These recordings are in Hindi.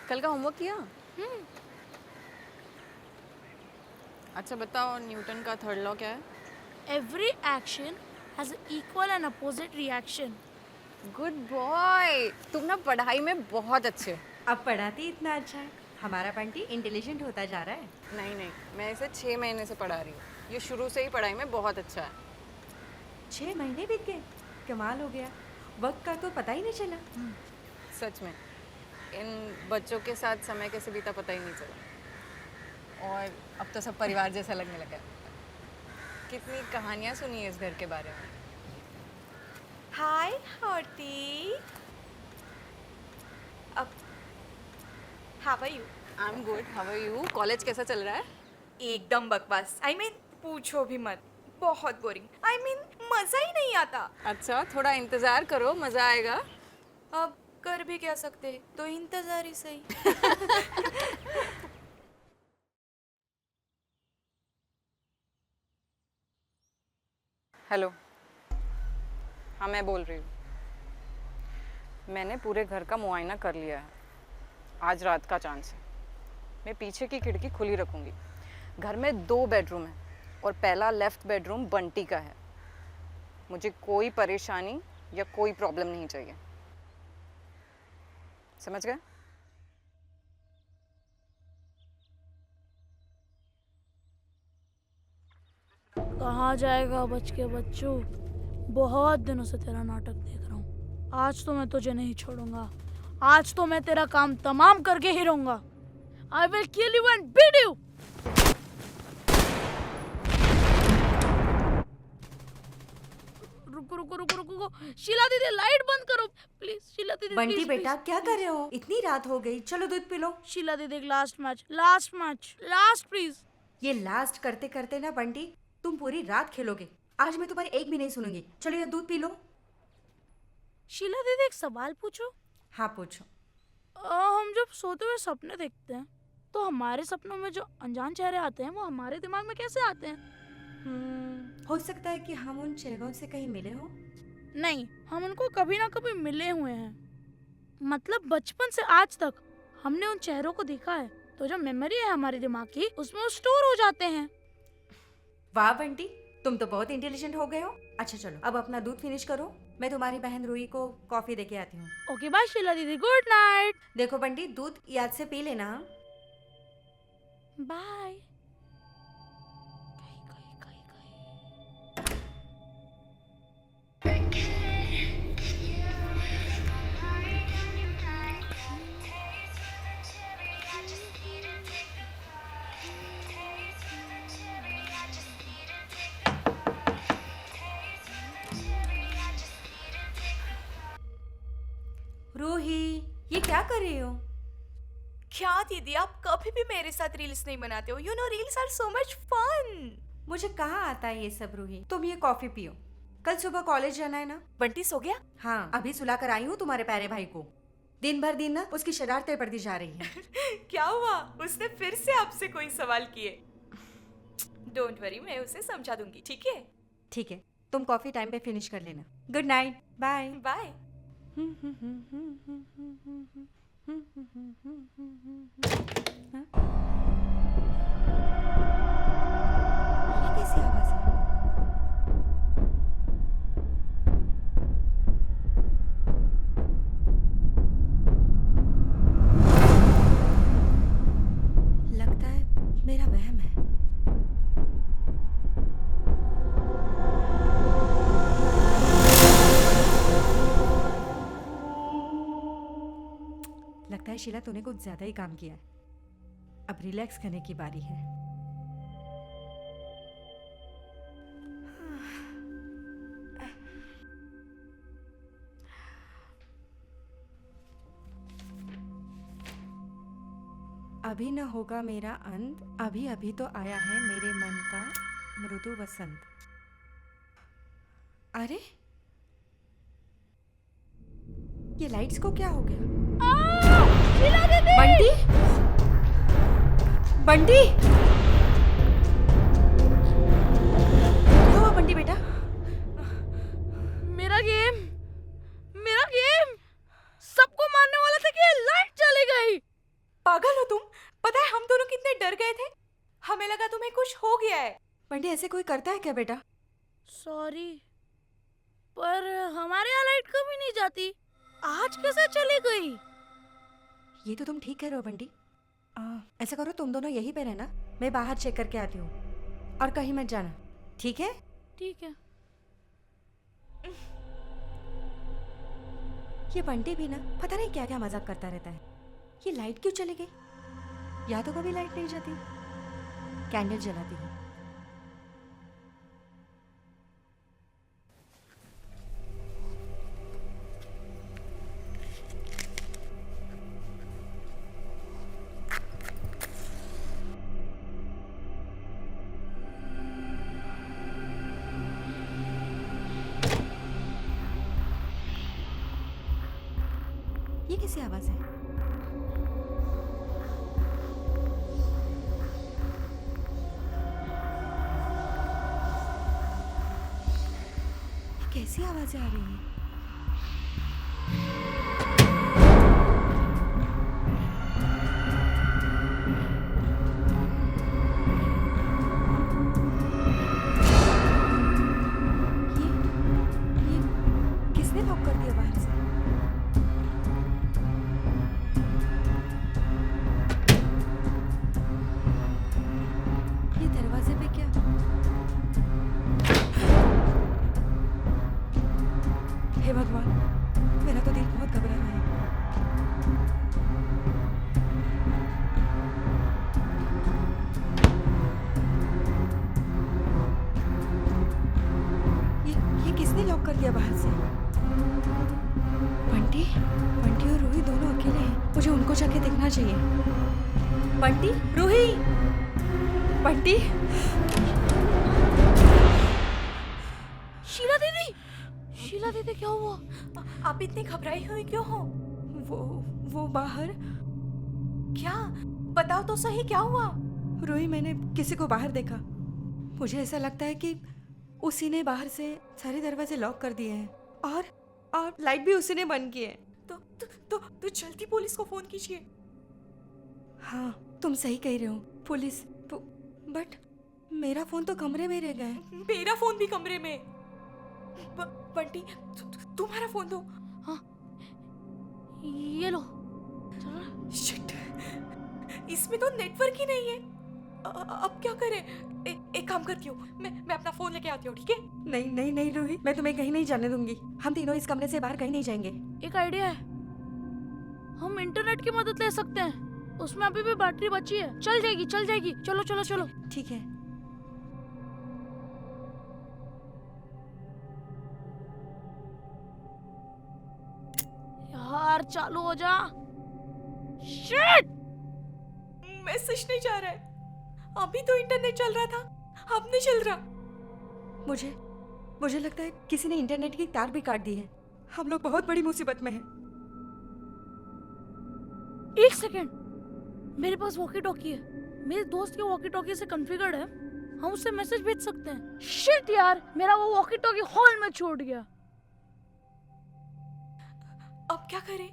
कल का होमवर्क किया? अच्छा बताओ, न्यूटन का थर्ड लॉ क्या है? Every action has an equal and opposite reaction. Good boy, तुम ना पढ़ाई में बहुत अच्छे हो। अब पढ़ाती इतना अच्छा है। हमारा बंटी इंटेलिजेंट होता जा रहा है। नहीं नहीं, मैं इसे 6 महीने से पढ़ा रही हूँ। ये शुरू से ही पढ़ाई में बहुत अच्छा है। 6 महीने बीत गए, कमाल हो गया। वक्त का तो पता ही नहीं चला। सच में इन बच्चों के साथ समय कैसे बीता पता ही नहीं चला। और अब तो सब परिवार जैसा लगने लगा है। कितनी कहानियाँ सुनी है इस घर के बारे में। Hi hottie. अब how are you? I am good, how are you? College कैसा चल रहा है? एकदम बकवास। पूछो भी मत, बहुत बोरिंग। मजा ही नहीं आता। अच्छा, थोड़ा इंतज़ार करो, मज़ा आएगा। अब कर भी क्या सकते, तो इंतजार ही सही। हेलो, हाँ मैं बोल रही हूँ। मैंने पूरे घर का मुआयना कर लिया है। आज रात का चांस है। मैं पीछे की खिड़की खुली रखूँगी। घर में 2 बेडरूम हैं और पहला लेफ्ट बेडरूम बंटी का है। मुझे कोई परेशानी या कोई प्रॉब्लम नहीं चाहिए, समझ गए? कहाँ जाएगा बच के बच्चों? बहुत दिनों से तेरा नाटक देख रहा हूँ। आज तो मैं तुझे नहीं छोड़ूंगा। आज तो मैं तेरा काम तमाम करके ही रहूंगा। I will kill you and beat you. रुको रुको रुको रुको, शीला दीदी लाइट बंद करो प्लीज। शीला दीदी बंटी प्लीज, बेटा प्लीज, क्या प्लीज। कर रहे हो? इतनी रात हो गई, चलो दूध पी लो। शीला दीदी last match, last match, last please. ये लास्ट करते करते ना बंटी तुम पूरी रात खेलोगे। आज मैं तुम्हारी एक भी नहीं सुनूंगी। चलो ये दूध पी लो। शीला दीदी एक सवाल पूछो। हाँ पूछो। हम जब सोते हुए सपने देखते हैं तो हमारे सपनों में जो अनजान चेहरे आते हैं वो हमारे दिमाग में कैसे आते हैं? हो सकता है कि हम उन चेहरों से कहीं मिले हो। नहीं, हम उनको कभी ना कभी मिले हुए हैं। मतलब बचपन से आज तक हमने उन चेहरों को देखा है, तो जो मेमोरी है हमारे दिमाग की उसमें वो स्टोर हो जाते हैं। वाह बंटी, तुम तो बहुत इंटेलिजेंट हो गए हो। अच्छा चलो अब अपना दूध फिनिश करो, मैं तुम्हारी बहन रूही को कॉफी देके आती हूँ। ओके बाय शीला दीदी, गुड नाइट। देखो बंटी दूध याद से पी लेना। बाय। रूही ये क्या कर रही हो? क्या दीदी, आप कभी भी मेरे साथ रील्स नहीं बनाते हो। You know reels are so much fun. मुझे कहाँ आता है ये सब रूही। तुम ये कॉफी पियो, कल सुबह कॉलेज जाना है ना। बंटी सो गया? हाँ अभी सुला कर आई हूँ तुम्हारे प्यारे भाई को। दिन भर दिन ना उसकी शरारतें बढ़ती जा रही हैं। क्या हुआ? उसने फिर से आपसे कोई सवाल किए? डोंट वरी, मैं उसे समझा दूंगी, ठीक है? ठीक है, तुम कॉफी टाइम पे फिनिश कर लेना। Good night, bye bye. ये कैसी आवाज है? लगता है मेरा वहम है। लगता है शीला तूने कुछ ज्यादा ही काम किया है। अब रिलैक्स करने की बारी है। अभी न होगा मेरा अंत, अभी अभी तो आया है मेरे मन का मृदु वसंत। अरे ये लाइट्स को क्या हो गया? शीला दीदी! बंटी, बंटी क्या हुआ बंटी बेटा? मेरा गेम सबको मारने वाला था कि ये लाइट चली गई। डर गए थे, हमें लगा तुम्हें कुछ हो गया है। बंटी ऐसे कोई करता है क्या बेटा? सॉरी, पर हमारे यहाँ लाइट कभी नहीं जाती, आज कैसे चली गई? ये तो तुम ठीक कह रहे हो बंटी। ऐसा करो, तुम दोनों यहीं पे रहना, मैं बाहर चेक करके आती हूँ, और कहीं मत जाना, ठीक है? ठीक है। ये बंटी भी ना पता नहीं क्या क्या मजाक करता रहता है। ये लाइट क्यों चली गई? या तो कभी लाइट नहीं जाती। कैंडल जलाती हूँ। ये कैसी आवाज है? ये कैसी आवाजें आ रही हैं? ये किसने लॉक कर दिया बाहर से? ये दरवाजे पे क्या? हे भगवान, मेरा तो दिल बहुत घबरा रहा है। ये किसने लॉक कर दिया बाहर से? बंटी बंटी और रूही दोनों अकेले हैं, मुझे उनको जाके देखना चाहिए। बंटी, रूही, बंटी। शीला दीदी, शीला दीदी क्या हुआ? आप इतनी घबराई हुई क्यों हो? वो बाहर। क्या? बताओ तो सही, क्या हुआ? रूही, मैंने किसी को बाहर देखा। मुझे ऐसा लगता है कि उसी ने बाहर से सारे दरवाजे लॉक कर दिए हैं, और लाइट भी उसी ने बंद की है। तो जल्दी पुलिस को फोन कीजिए। हाँ, तुम सही कह रहे हो, पुलिस। बट मेरा फोन तो कमरे में रह गया है। मेरा फोन भी कमरे में। बंटी, तुम्हारा फोन दो। हाँ, ये लो। चलो। शिट, इसमें तो नेटवर्क ही नहीं है। अब क्या करें? एक काम करती हूँ, मैं अपना फोन लेके आती हूँ, ठीक है? नहीं नहीं नहीं रूही, मैं तुम्हें कहीं नहीं जाने दूंगी। हम तीनों इस कमरे से बाहर कहीं नहीं जाएंगे। एक आइडिया है, हम इंटरनेट की मदद ले सकते हैं, उसमें अभी भी बैटरी बची है, चल जाएगी चल जाएगी। चलो चलो चलो। ठीक है। यार चालू हो जा। शिट! मैसेज नहीं जा रहा है। अभी तो इंटरनेट चल रहा था, अब नहीं चल रहा। मुझे लगता है किसी ने इंटरनेट की तार भी काट दी है। हम लोग बहुत बड़ी मुसीबत में हैं। एक सेकेंड, मेरे पास वॉकी टॉकी है, मेरे दोस्त के वॉकी टॉकी से कॉन्फ़िगर्ड है, हम उससे मैसेज भेज सकते हैं। शिट यार, मेरा वो वॉकी टॉकी हॉल में छोड़ गया। अब क्या करें?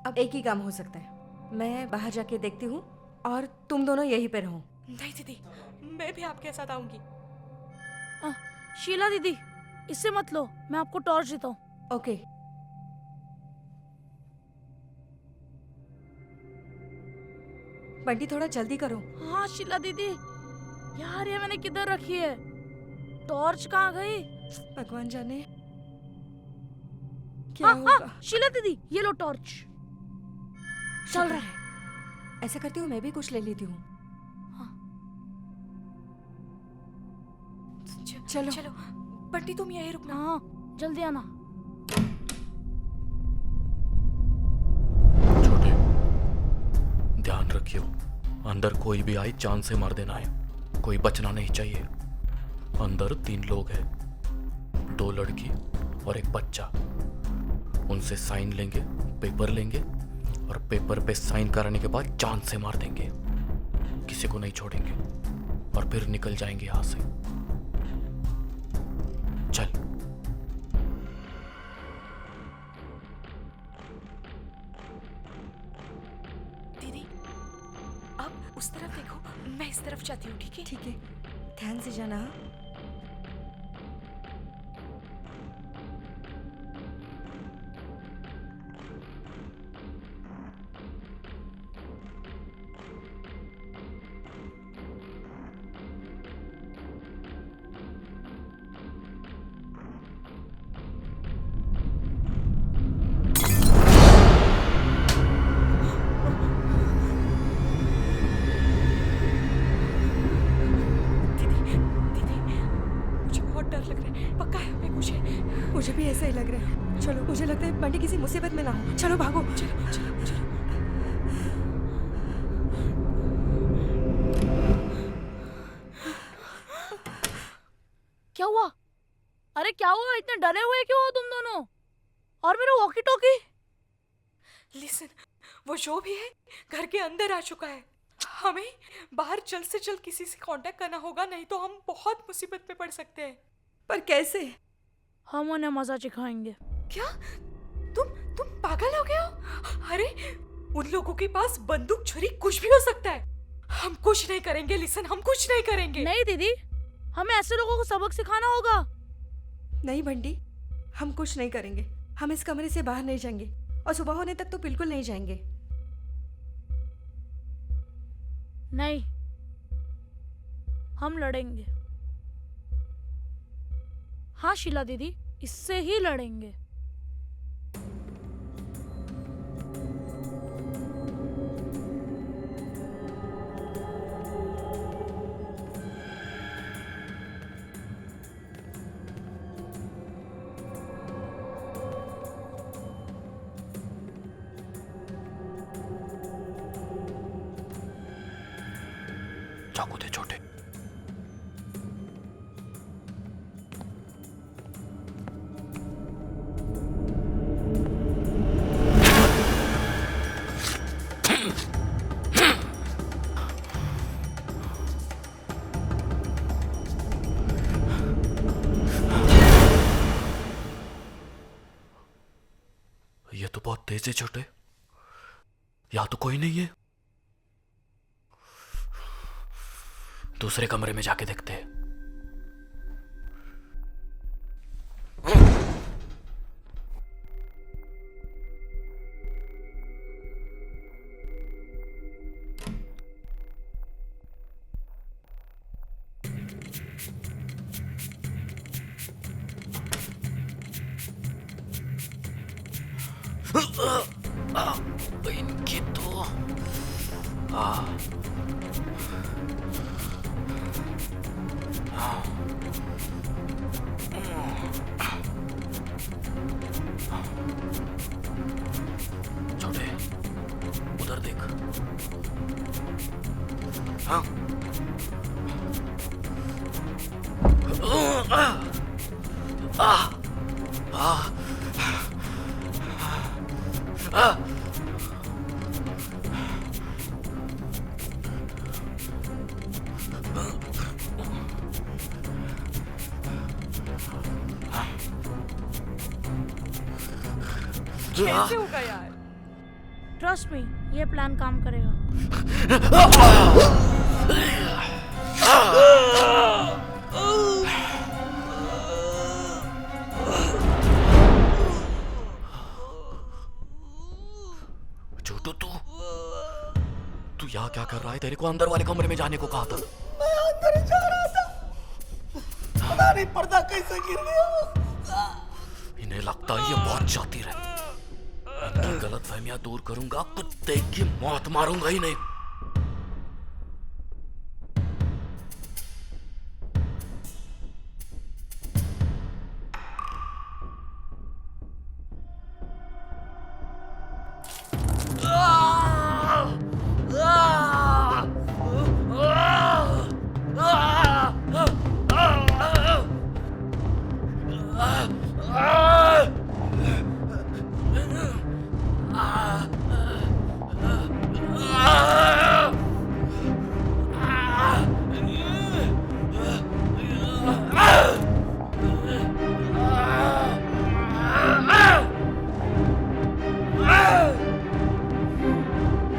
अब एक ही काम हो सकता है, मैं बाहर जाके देखती हूँ और तुम दोनों यहीं पे रहो। नहीं दीदी, मैं भी आपके साथ आऊंगी। शीला दीदी, इससे मत लो, मैं आपको टॉर्च देता हूँ। ओके। बंटी, थोड़ा जल्दी करो। हाँ शीला दीदी, यार ये मैंने किधर रखी है? टॉर्च कहाँ गई? भगवान जाने क्या हाँ होगा। हाँ शीला दीदी, ये लो टॉर्च, चल रहा है। ऐसा करती हूँ, मैं भी कुछ ले लेती हूँ। चलो चलो बंटी, तुम यहीं रुकना। हाँ जल्दी आना। छोटे, ध्यान रखियो, अंदर कोई भी आए जान से मार देना है, कोई बचना नहीं चाहिए। अंदर 3 लोग हैं, 2 लड़की और एक बच्चा। उनसे साइन लेंगे, पेपर लेंगे, और पेपर पे साइन कराने के बाद जान से मार देंगे, किसी को नहीं छोड़ेंगे, और फिर निकल जाएंगे यहाँ से। चल। दीदी, उस तरफ देखो, मैं इस तरफ जाती हूँ, ठीक है? ठीक है, ध्यान से जाना। हाँ? दीदी, दीदी, मुझे बहुत डर लग रहा है। पक्का है मैं कुछ है। मुझे भी ऐसा ही लग रहा है। चलो, मुझे लगता है बंटी किसी मुसीबत में ना हो। चलो भागो। चलो चलो चलो। क्या हुआ? अरे क्या हुआ? इतने डरे हुए क्यों हो तुम दोनों? और मेरा वॉकी टॉकी? लिसन, वो जो भी है घर के अंदर आ चुका है। हमें बाहर जल्द से जल्द किसी से कांटेक्ट करना होगा, नहीं तो हम बहुत मुसीबत में पड़ सकते हैं। पर कैसे? हम उन्हें मजा चिखाएंगे। क्या? तुम पागल हो गए हो? अरे उन लोगों के पास बंदूक, छुरी कुछ भी हो सकता है। हम कुछ नहीं करेंगे। लिसन, हम कुछ नहीं करेंगे। नहीं दीदी, हमें ऐसे लोगों को सबक सिखाना होगा। नहीं बंटी, हम कुछ नहीं करेंगे। हम इस कमरे से बाहर नहीं जाएंगे और सुबह होने तक तो बिल्कुल नहीं जाएंगे। नहीं, हम लड़ेंगे। हाँ शीला दीदी, इससे ही लड़ेंगे। चाकू दे छोटे। ये तो बहुत तेज है छोटे। या तो कोई नहीं है। दूसरे कमरे में जाके देखते हैं। इनकी तो छोटे, उधर देख। हाँ, कैसे होगा यार? ट्रस्ट मी, ये प्लान काम करेगा। छोटू, तू यहाँ क्या कर रहा है? तेरे को अंदर वाले कमरे में जाने को कहा था। मैं अंदर ही जा रहा था, पता नहीं पर्दा कैसे गिर गया। इन्हें लगता है ये बहुत शातिर है। इनकी गलतफहमियां दूर करूंगा, कुत्ते की मौत मारूंगा ही नहीं।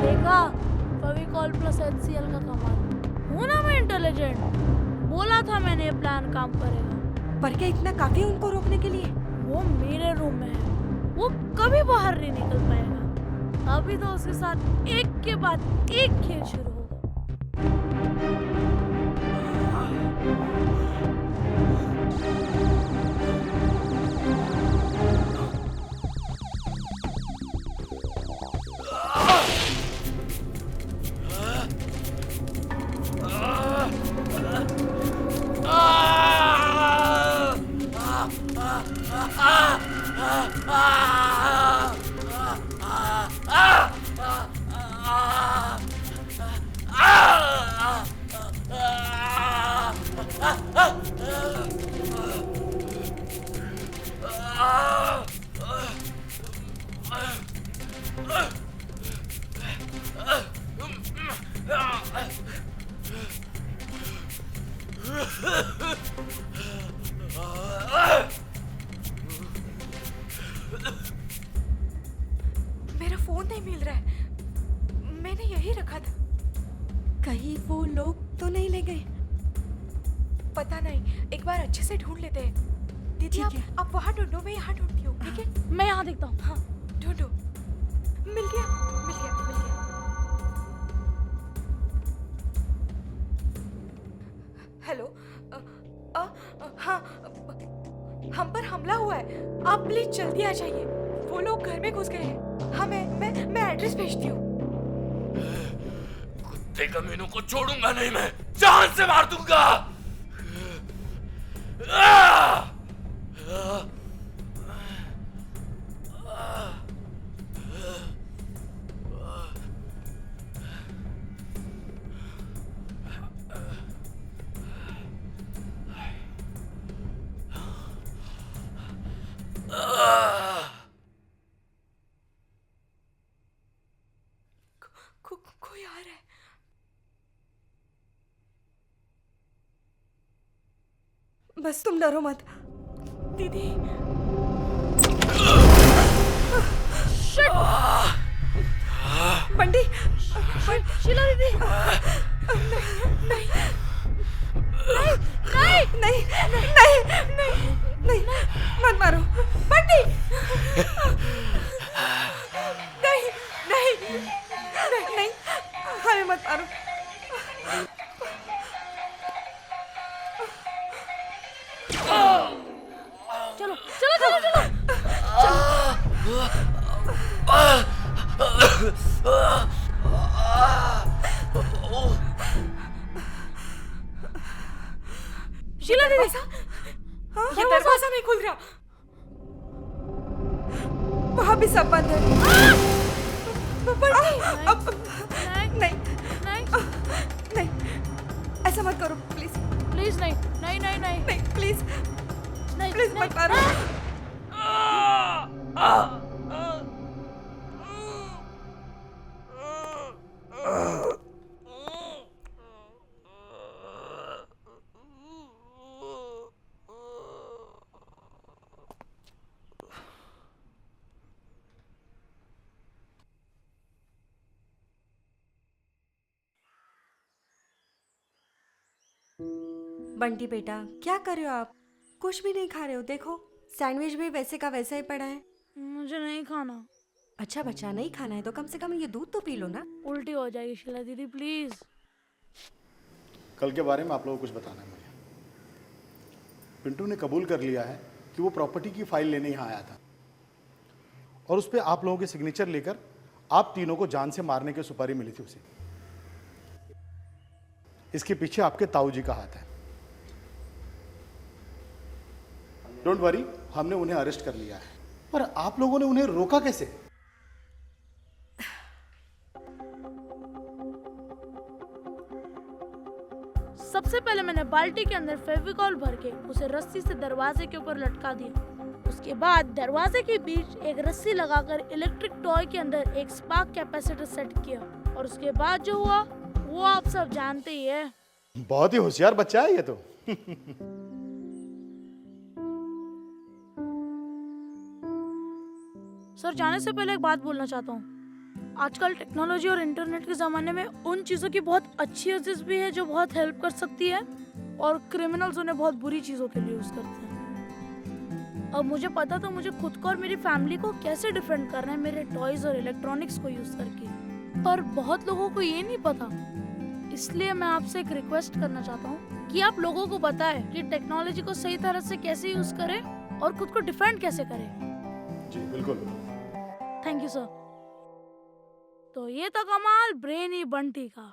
देखा, फेविकॉल प्लस HCl का लेजेंड, बोला था मैंने ये प्लान काम करेगा। पर क्या इतना काफी है उनको रोकने के लिए? वो मेरे रूम में है, वो कभी बाहर नहीं निकल पाएगा। अभी तो उसके साथ एक के बाद एक खेल शुरू होगा। मेरा फोन नहीं मिल रहा है, मैंने यही रखा था। कहीं वो लोग तो नहीं ले गए? पता नहीं, एक बार अच्छे से ढूंढ लेते हैं। दीदी ठीक है। आप वहाँ ढूंढो, मैं यहाँ ढूंढती हूँ, ठीक है? मैं यहाँ देखता हूँ। हाँ ढूंढो। मिल गया, मिल गया, मिल गया। हेलो, हाँ, हम पर हमला हुआ है, आप प्लीज जल्दी आ जाइए। वो लोग घर में घुस गए हैं। हाँ मैं एड्रेस भेजती हूँ। कुत्ते कमीनों को छोड़ूंगा नहीं मैं, जान से मार दूंगा। कोई आ रहा है। बस तुम डरो मत। दीदी बंटी, शीला दीदी, नहीं नहीं नहीं, मत मारो बंटी। नहीं नहीं नहीं, हमें मत मारो। चलो चलो चलो चलो। शीला दीदी, ये दरवाजा नहीं खुल रहा। वहाँ भी सब बंद है। नहीं नहीं नहीं, ऐसा मत करो प्लीज। प्लीज, नहीं नहीं नहीं नहीं नहीं प्लीज, नहीं प्लीज मत मारो। बंटी बेटा, क्या कर रहे हो आप? कुछ भी नहीं खा रहे हो? देखो सैंडविच भी वैसे का वैसा ही पड़ा है। मुझे नहीं खाना। अच्छा बच्चा, नहीं खाना है तो कम से कम ये दूध तो पी लो ना। उल्टी हो जाएगी शीला दीदी, प्लीज। कल के बारे में आप लोगों को कुछ बताना है मुझे। पिंटू ने कबूल कर लिया है कि वो प्रॉपर्टी की फाइल लेने यहाँ आया था और उस पर आप लोगों के सिग्नेचर लेकर आप तीनों को जान से मारने की सुपारी मिली थी उसे। इसके पीछे आपके ताऊ जी का हाथ है। डोंट वरी, हमने उन्हें अरेस्ट कर लिया है। पर आप लोगों ने उन्हें रोका कैसे? सबसे पहले मैंने बाल्टी के अंदर फेविकॉल भर के उसे रस्सी से दरवाजे के ऊपर लटका दिया। उसके बाद दरवाजे के बीच एक रस्सी लगाकर इलेक्ट्रिक टॉय के अंदर एक स्पार्क कैपेसिटर सेट किया और उसके बाद जो हुआ वो आप सब जानते ही है। बहुत ही होशियार बच्चा है ये तो। सर, जाने से पहले एक बात बोलना चाहता हूँ। आजकल टेक्नोलॉजी और इंटरनेट के ज़माने में उन चीज़ों की बहुत अच्छी यूजेस भी है जो बहुत हेल्प कर सकती है, और क्रिमिनल्स उन्हें बहुत बुरी चीज़ों के लिए यूज़ करते हैं। अब मुझे पता था मुझे खुद को और मेरी फैमिली को कैसे डिफेंड करना है मेरे टॉयज और इलेक्ट्रॉनिक्स को यूज़ करके, पर बहुत लोगों को ये नहीं पता। इसलिए मैं आपसे एक रिक्वेस्ट करना चाहता हूँ कि आप लोगों को बताएं कि टेक्नोलॉजी को सही तरह से कैसे यूज़ करें और खुद को डिफेंड कैसे करें। जी बिल्कुल। Thank you sir. तो ये तो कमाल ब्रेनी बंटी का।